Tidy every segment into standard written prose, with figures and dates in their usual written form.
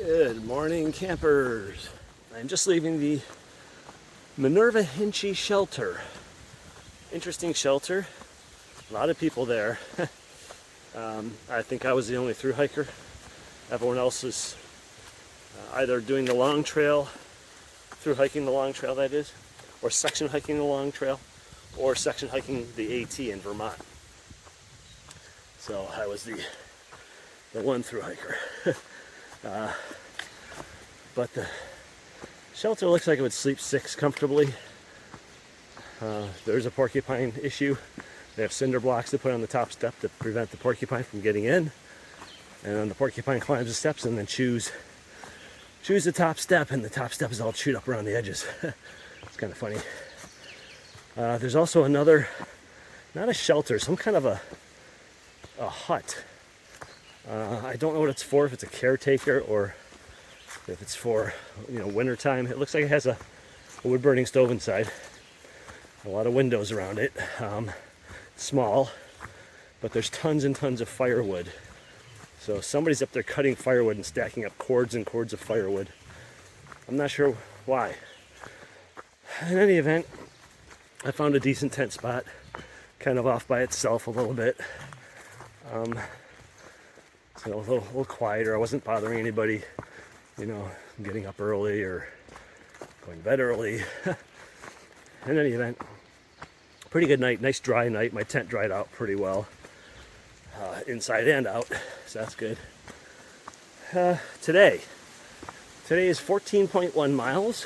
Good morning, campers. I'm just leaving the Minerva Hinchey shelter. Interesting shelter. A lot of people there. I think I was the only thru hiker. Everyone else is either doing the long trail, through hiking the long trail that is, or section hiking the long trail, or section hiking the AT in Vermont. So I was the one thru hiker. But the shelter looks like it would sleep 6 comfortably. There's a porcupine issue. They have cinder blocks to put on the top step to prevent the porcupine from getting in. And then the porcupine climbs the steps and then chews the top step, and the top step is all chewed up around the edges. It's kind of funny. There's also another, not a shelter, some kind of a hut. I don't know what it's for, if it's a caretaker or if it's for, winter time. It looks like it has a wood burning stove inside. A lot of windows around it. Small, but there's tons and tons of firewood. So somebody's up there cutting firewood and stacking up cords and cords of firewood. I'm not sure why. In any event, I found a decent tent spot, kind of off by itself a little bit. So a little quieter. I wasn't bothering anybody, getting up early or going to bed early. In any event, pretty good night, nice dry night. My tent dried out pretty well, inside and out, so that's good. Today is 14.1 miles.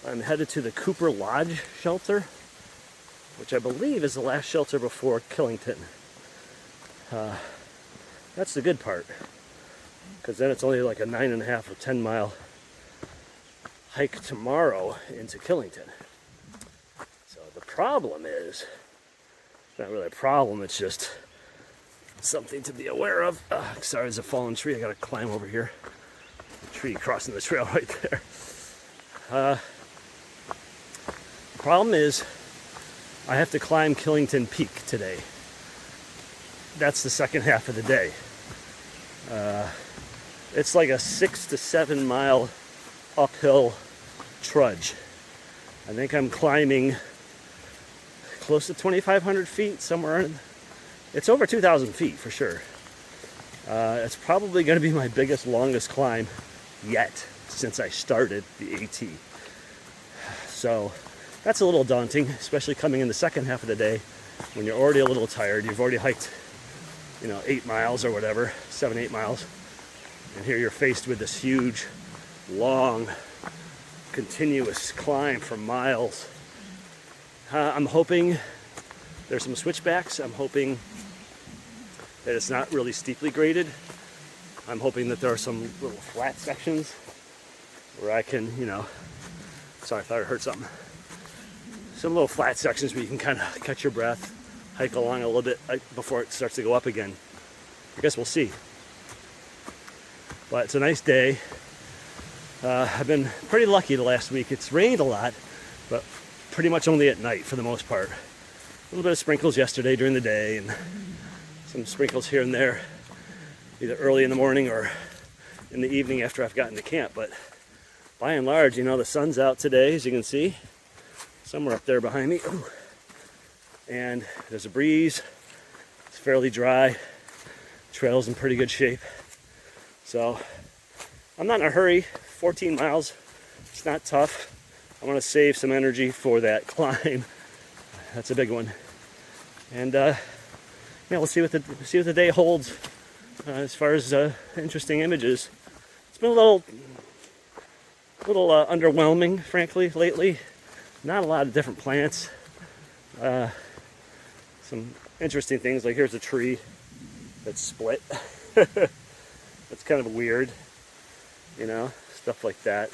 I'm headed to the Cooper Lodge shelter, which I believe is the last shelter before Killington. That's the good part, because then it's only like a 9.5 or 10 mile hike tomorrow into Killington. So the problem is, it's not really a problem, it's just something to be aware of. Sorry, there's a fallen tree. I gotta climb over here. The tree crossing the trail right there. The problem is, I have to climb Killington Peak today. That's the second half of the day. It's like a 6 to 7 mile uphill trudge. I think I'm climbing close to 2,500 feet, somewhere in, it's over 2,000 feet for sure. It's probably going to be my biggest, longest climb yet since I started the AT. So that's a little daunting, especially coming in the second half of the day when you're already a little tired. You've already hiked 8 miles or whatever, 7-8 miles. And here you're faced with this huge, long, continuous climb for miles. I'm hoping there's some switchbacks. I'm hoping that it's not really steeply graded. I'm hoping that there are some little flat sections where I can, sorry, I thought I heard something. Some little flat sections where you can kind of catch your breath, hike along a little bit before it starts to go up again. I guess we'll see. But it's a nice day. I've been pretty lucky the last week. It's rained a lot, but pretty much only at night for the most part. A little bit of sprinkles yesterday during the day, and some sprinkles here and there, either early in the morning or in the evening after I've gotten to camp. But by and large, the sun's out today, as you can see. Somewhere up there behind me. Ooh. And there's a breeze. It's fairly dry. Trail's in pretty good shape. So I'm not in a hurry. 14 miles. It's not tough. I want to save some energy for that climb. That's a big one. And we'll see what the day holds as far as interesting images. It's been a little underwhelming, frankly, lately. Not a lot of different plants. Some interesting things, like here's a tree that's split. That's kind of weird, stuff like that.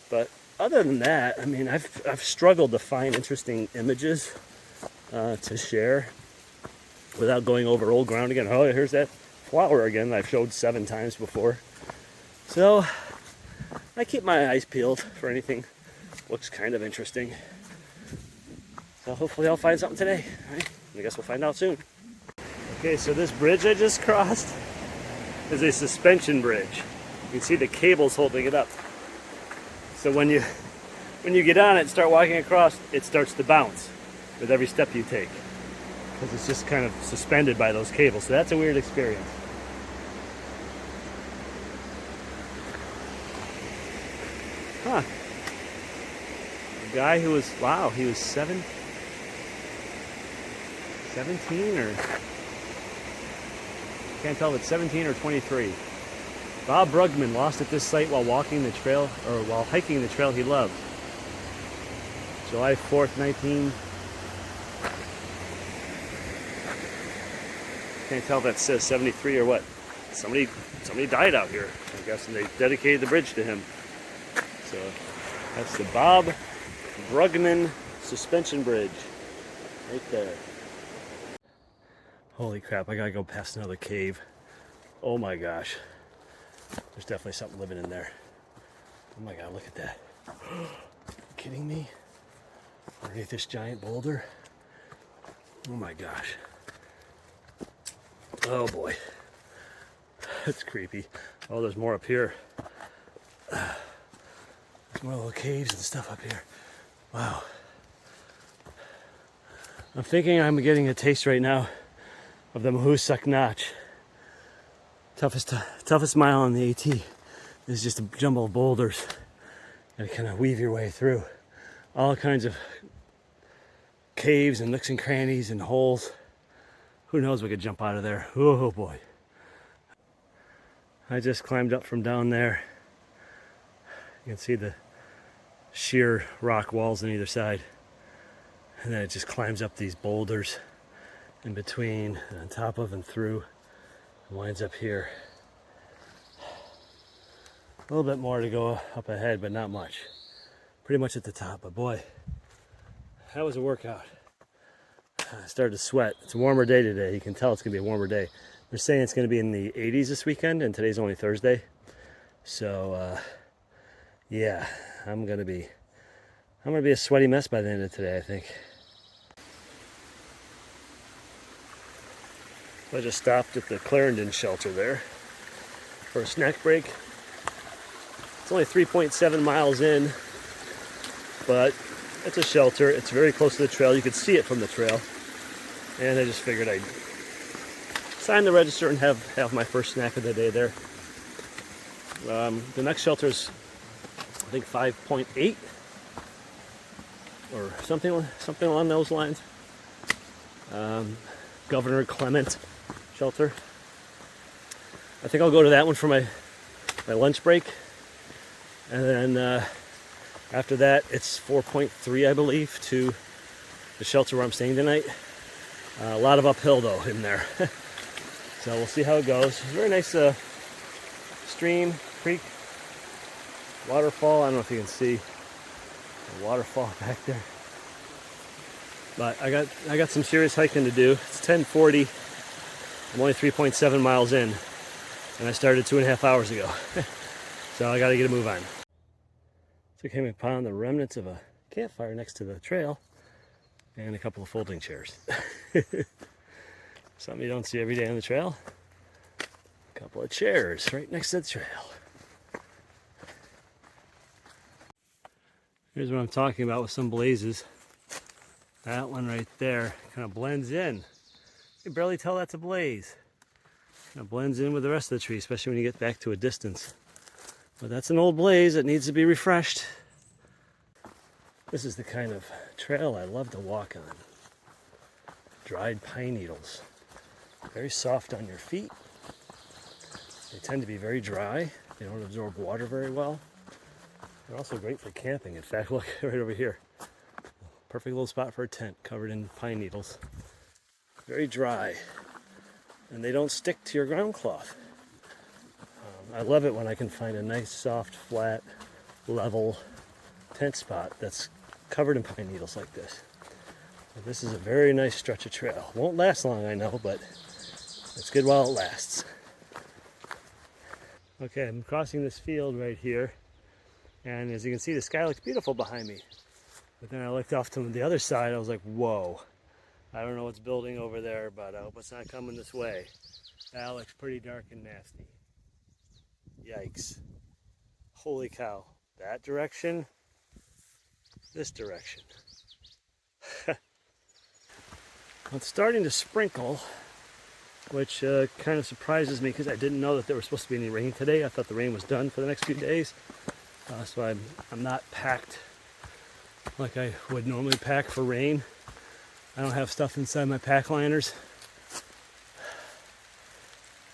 But other than that, I've struggled to find interesting images to share without going over old ground again. Oh, here's that flower again that I've showed 7 times before. So I keep my eyes peeled for anything looks kind of interesting. So hopefully I'll find something today. All right? I guess we'll find out soon. Okay, so this bridge I just crossed is a suspension bridge. You can see the cables holding it up. So when you get on it and start walking across, it starts to bounce with every step you take, because it's just kind of suspended by those cables. So that's a weird experience. Huh. A guy who was, wow, he was 17 or, can't tell if it's 17 or 23. Bob Brugman lost at this site while walking the trail, or while hiking the trail he loved. July 4th, 19. Can't tell if that says 73 or what. Somebody died out here, I guess, and they dedicated the bridge to him. So that's the Bob Brugman suspension bridge right there. Holy crap, I gotta go past another cave. Oh my gosh. There's definitely something living in there. Oh my god, look at that. Are you kidding me? Underneath this giant boulder? Oh my gosh. Oh boy. That's creepy. Oh, there's more up here. There's more little caves and stuff up here. Wow. I'm thinking I'm getting a taste right now of the Mahoosuc Notch. Toughest mile on the AT is just a jumble of boulders. And kind of weave your way through all kinds of caves and nooks and crannies and holes. Who knows, we could jump out of there. Oh boy. I just climbed up from down there. You can see the sheer rock walls on either side. And then it just climbs up these boulders in between and on top of and through. And winds up here. A little bit more to go up ahead, but not much. Pretty much at the top, but boy, that was a workout. I started to sweat. It's a warmer day today. You can tell it's gonna be a warmer day. They're saying it's gonna be in the 80s this weekend, and today's only Thursday. So yeah, I'm gonna be a sweaty mess by the end of today, I think. I just stopped at the Clarendon shelter there for a snack break. It's only 3.7 miles in, but it's a shelter. It's very close to the trail. You could see it from the trail. And I just figured I'd sign the register and have my first snack of the day there. The next shelter is, I think, 5.8 or something along those lines. Governor Clement shelter. I think I'll go to that one for my lunch break. And then after that, it's 4.3, I believe, to the shelter where I'm staying tonight. A lot of uphill, though, in there. So we'll see how it goes. Very nice stream, creek, waterfall. I don't know if you can see the waterfall back there. But I got some serious hiking to do. It's 10:40. I'm only 3.7 miles in. And I started 2.5 hours ago. So I got to get a move on. So I came upon the remnants of a campfire next to the trail and a couple of folding chairs. Something you don't see every day on the trail. A couple of chairs right next to the trail. Here's what I'm talking about with some blazes. That one right there kind of blends in. You can barely tell that's a blaze. Kind of blends in with the rest of the tree, especially when you get back to a distance. But that's an old blaze that needs to be refreshed. This is the kind of trail I love to walk on. Dried pine needles. Very soft on your feet. They tend to be very dry. They don't absorb water very well. They're also great for camping. In fact, look right over here. Perfect little spot for a tent covered in pine needles. Very dry. And they don't stick to your ground cloth. I love it when I can find a nice, soft, flat, level tent spot that's covered in pine needles like this. And this is a very nice stretch of trail. Won't last long, I know, but it's good while it lasts. Okay, I'm crossing this field right here. And as you can see, the sky looks beautiful behind me. But then I looked off to the other side, I was like, whoa. I don't know what's building over there, but I hope it's not coming this way. That looks pretty dark and nasty. Yikes. Yikes. Holy cow. That direction, this direction. It's starting to sprinkle, which kind of surprises me because I didn't know that there was supposed to be any rain today. I thought the rain was done for the next few days. So I'm not packed like I would normally pack for rain. I don't have stuff inside my pack liners.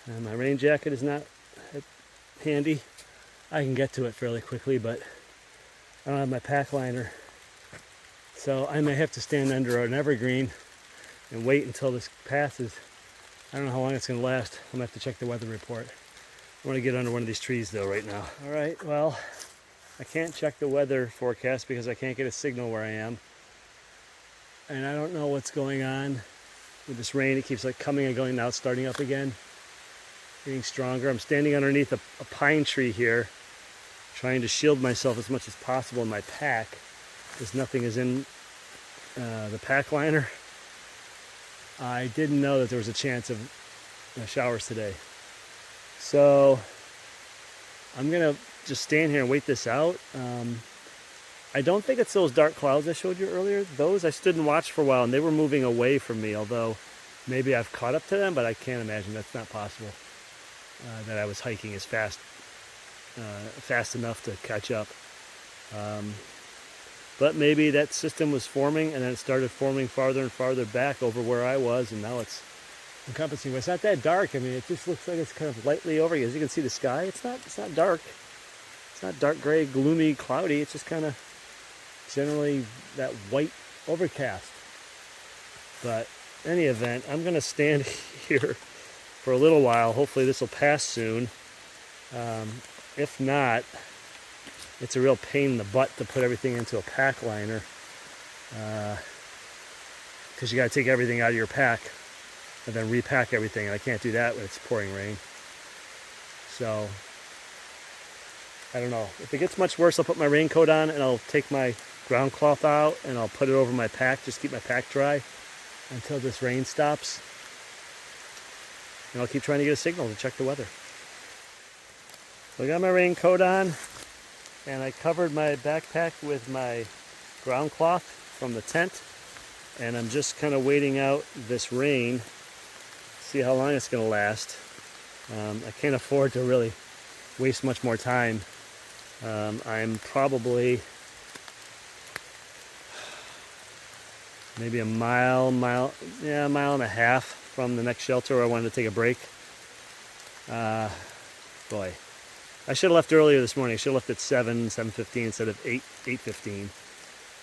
And my rain jacket is not handy. I can get to it fairly quickly, but I don't have my pack liner. So I may have to stand under an evergreen and wait until this passes. I don't know how long it's going to last. I'm going to have to check the weather report. I want to get under one of these trees though right now. All right, well, I can't check the weather forecast because I can't get a signal where I am. And I don't know what's going on with this rain. It keeps like coming and going. Now it's starting up again, getting stronger. I'm standing underneath a pine tree here, trying to shield myself as much as possible in my pack because nothing is in the pack liner. I didn't know that there was a chance of showers today. So I'm going to just stand here and wait this out. I don't think it's those dark clouds I showed you earlier. Those I stood and watched for a while and they were moving away from me, although maybe I've caught up to them, but I can't imagine that's not possible. That I was hiking as fast enough to catch up. But maybe that system was forming and then it started forming farther and farther back over where I was, and now it's encompassing. But it's not that dark. I mean, it just looks like it's kind of lightly over you. As you can see the sky, it's not dark. It's not dark gray, gloomy, cloudy. It's just kind of generally that white overcast. But in any event, I'm going to stand here for a little while. Hopefully this will pass soon. If not, it's a real pain in the butt to put everything into a pack liner because you got to take everything out of your pack and then repack everything, and I can't do that when it's pouring rain. So I don't know. If it gets much worse, I'll put my raincoat on and I'll take my ground cloth out and I'll put it over my pack, just keep my pack dry until this rain stops. And I'll keep trying to get a signal to check the weather. So I got my raincoat on. And I covered my backpack with my ground cloth from the tent. And I'm just kind of waiting out this rain, see how long it's going to last. I can't afford to really waste much more time. I'm probably maybe a mile and a half from the next shelter where I wanted to take a break. Boy. I should have left earlier this morning. I should have left at 7:15 instead of 8:15.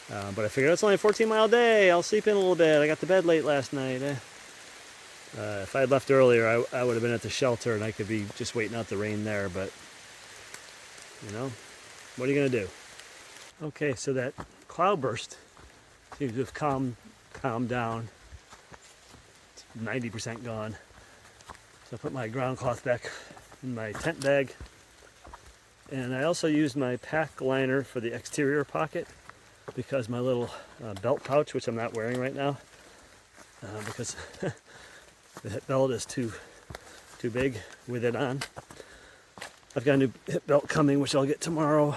But I figured it's only a 14-mile day. I'll sleep in a little bit. I got to bed late last night. If I had left earlier, I would have been at the shelter and I could be just waiting out the rain there. But, you know, what are you going to do? Okay, so that cloudburst seems to have calmed down. It's 90% gone. So I put my ground cloth back in my tent bag. And I also used my pack liner for the exterior pocket because my little belt pouch, which I'm not wearing right now, because the hip belt is too big with it on. I've got a new hip belt coming, which I'll get tomorrow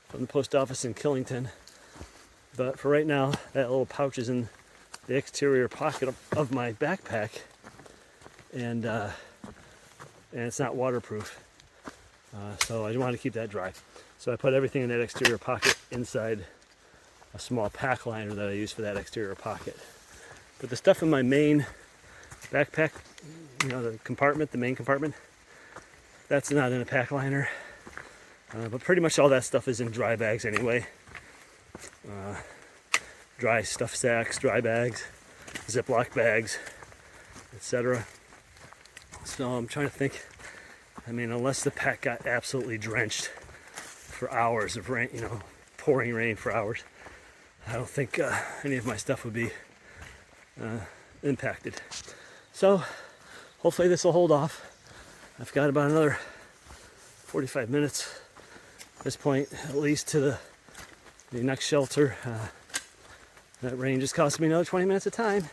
from the post office in Killington. But for right now, that little pouch is in the exterior pocket of my backpack, and it's not waterproof. So I want to keep that dry. So I put everything in that exterior pocket inside a small pack liner that I use for that exterior pocket. But the stuff in my main backpack, you know, the main compartment, that's not in a pack liner. But pretty much all that stuff is in dry bags anyway. Dry stuff sacks, dry bags, Ziploc bags, etc. So I'm trying to think. I mean, unless the pack got absolutely drenched for hours of rain, you know, pouring rain for hours, I don't think any of my stuff would be impacted. So hopefully this will hold off. I've got about another 45 minutes at this point, at least, to the next shelter. That rain just cost me another 20 minutes of time.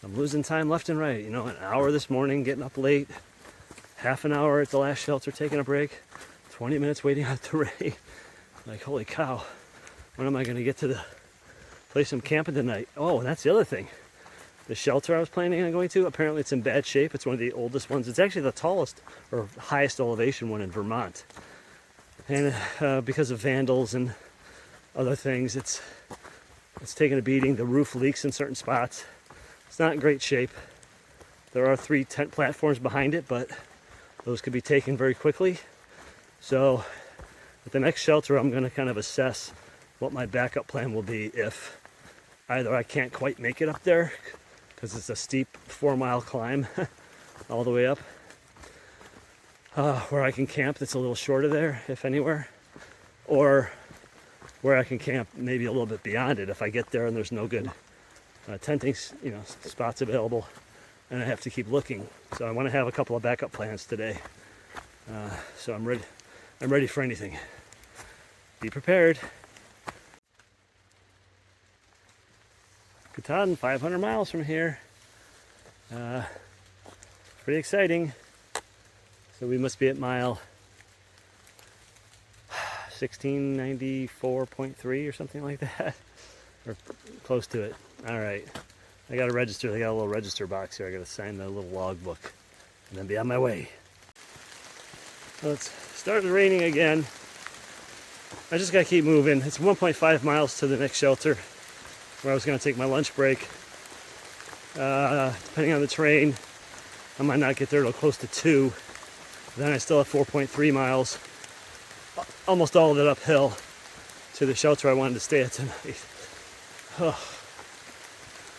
I'm losing time left and right. You know, an hour this morning, getting up late, half an hour at the last shelter taking a break, 20 minutes waiting out the rain. Like, holy cow, when am I going to get to the place I'm camping tonight? Oh, and that's the other thing. The shelter I was planning on going to, apparently it's in bad shape. It's one of the oldest ones. It's actually the tallest or highest elevation one in Vermont. And because of vandals and other things, it's taken a beating. The roof leaks in certain spots. It's not in great shape. There are 3 tent platforms behind it, but those could be taken very quickly. So at the next shelter, I'm going to kind of assess what my backup plan will be if either I can't quite make it up there because it's a steep 4-mile climb all the way up, where I can camp that's a little shorter there, if anywhere, or where I can camp maybe a little bit beyond it if I get there and there's no good tenting, spots available, and I have to keep looking. So I want to have a couple of backup plans today. So I'm ready. I'm ready for anything. Be prepared. Katahdin, 500 miles from here. Pretty exciting. So we must be at mile 1694.3 or something like that, or close to it. All right, I got to register. They got a little register box here. I got to sign the little log book and then be on my way. So it's started raining again. I just got to keep moving. It's 1.5 miles to the next shelter where I was going to take my lunch break. Depending on the terrain, I might not get there till close to 2. Then I still have 4.3 miles, almost all of it uphill, to the shelter I wanted to stay at tonight. Oh,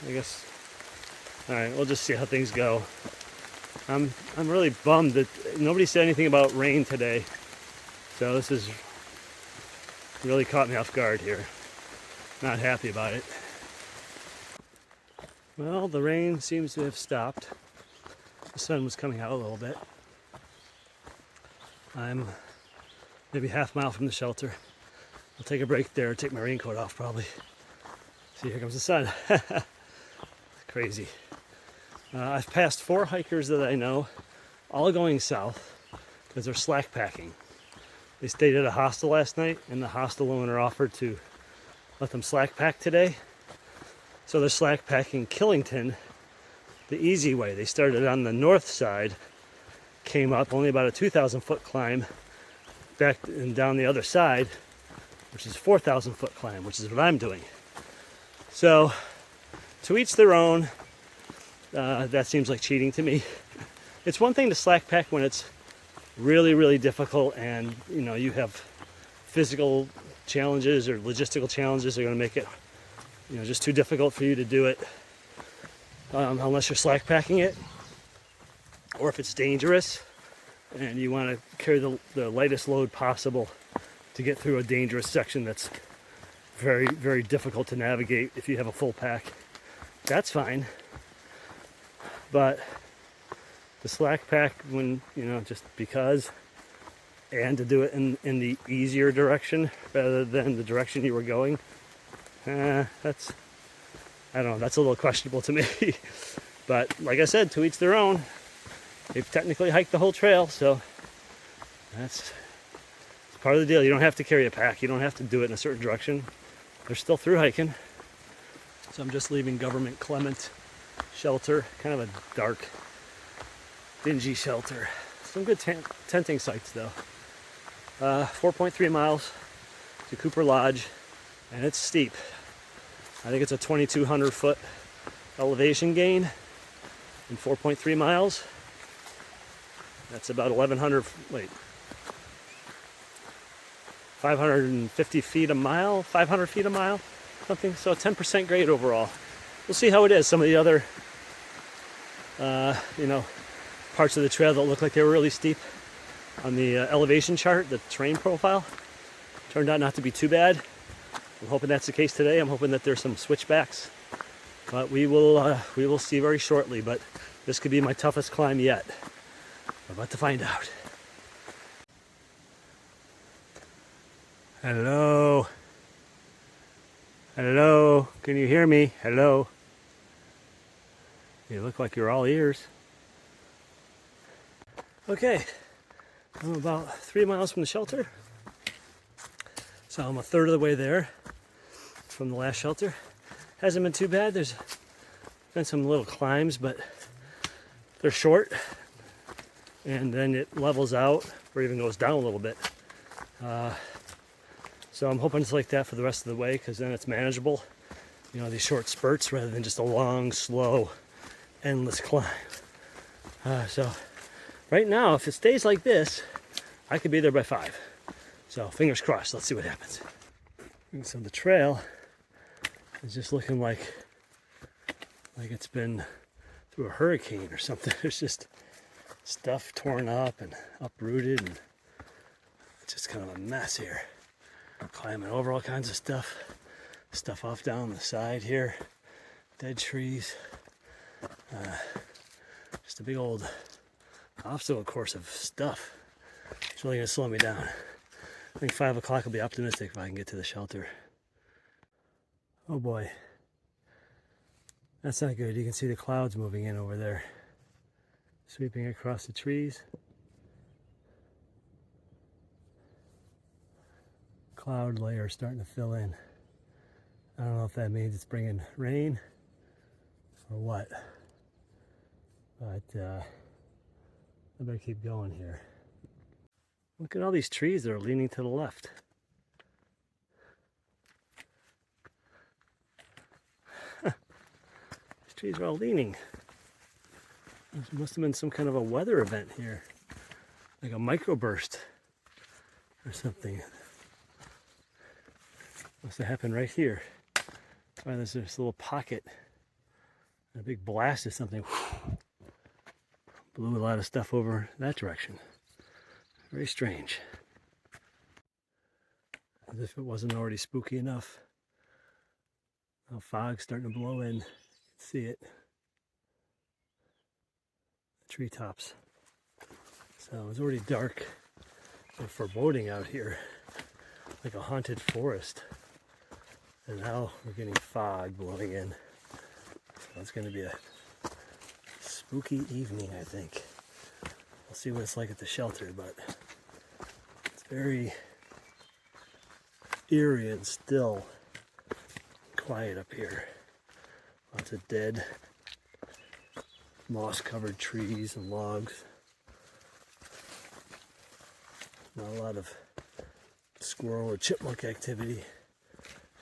I guess. All right, we'll just see how things go. I'm really bummed that nobody said anything about rain today, so this is really caught me off guard here. Not happy about it. Well, the rain seems to have stopped. The sun was coming out a little bit. I'm maybe half mile from the shelter. I'll take a break there, take my raincoat off probably. See, here comes the sun. Crazy. I've passed 4 hikers that I know, all going south because they're slack packing. They stayed at a hostel last night, and the hostel owner offered to let them slack pack today. So they're slack packing Killington the easy way. They started on the north side, came up only about a 2,000 foot climb, back and down the other side, which is a 4,000 foot climb, which is what I'm doing. So to each their own. That seems like cheating to me. It's one thing to slack pack when it's really, really difficult and you have physical challenges or logistical challenges that are going to make it just too difficult for you to do it unless you're slack packing it, or if it's dangerous and you want to carry the lightest load possible to get through a dangerous section that's very, very difficult to navigate if you have a full pack. That's fine. But the slack pack when, just because, and to do it in the easier direction rather than the direction you were going, that's a little questionable to me. But like I said, to each their own. They've technically hiked the whole trail, so it's part of the deal. You don't have to carry a pack. You don't have to do it in a certain direction. They're still through hiking. So I'm just leaving Government Clement shelter, kind of a dark, dingy shelter. Some good tenting sites though. 4.3 miles to Cooper Lodge, and it's steep. I think it's a 2,200 foot elevation gain in 4.3 miles. That's about 550 feet a mile, 500 feet a mile, something. So 10% grade overall. We'll see how it is. Some of the other, parts of the trail that look like they were really steep on the elevation chart, the terrain profile, turned out not to be too bad. I'm hoping that's the case today. I'm hoping that there's some switchbacks, but we will see very shortly. But this could be my toughest climb yet. We're about to find out. Hello. Hello. Can you hear me? Hello. You look like you're all ears. Okay, I'm about 3 miles from the shelter. So I'm a third of the way there from the last shelter. Hasn't been too bad. There's been some little climbs, but they're short. And then it levels out or even goes down a little bit. So I'm hoping it's like that for the rest of the way, because then it's manageable. You know, these short spurts rather than just a long, slow, endless climb. So right now, if it stays like this, I could be there by 5. So fingers crossed. Let's see what happens. And so the trail is just looking like it's been through a hurricane or something. There's just stuff torn up and uprooted, and it's just kind of a mess here. Climbing over all kinds of stuff off down the side here, dead trees, just a big old obstacle course of stuff. It's really going to slow me down. I think 5 o'clock will be optimistic if I can get to the shelter. Oh boy, that's not good. You can see the clouds moving in over there, sweeping across the trees. Cloud layer starting to fill in. I don't know if that means it's bringing rain or what, but I better keep going here. Look at all these trees that are leaning to the left. These trees are all leaning. There must have been some kind of a weather event here, like a microburst or something. Must have happened right here. That's why there's this little pocket. A big blast of something. Blew a lot of stuff over that direction. Very strange. As if it wasn't already spooky enough. Now fog's starting to blow in. You can see it. The treetops. So it was already dark and foreboding out here, like a haunted forest. And now we're getting fog blowing in. So it's going to be a spooky evening, I think. We'll see what it's like at the shelter, but it's very eerie and still, quiet up here. Lots of dead, moss-covered trees and logs. Not a lot of squirrel or chipmunk activity.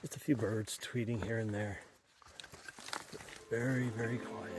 Just a few birds tweeting here and there. Very, very quiet.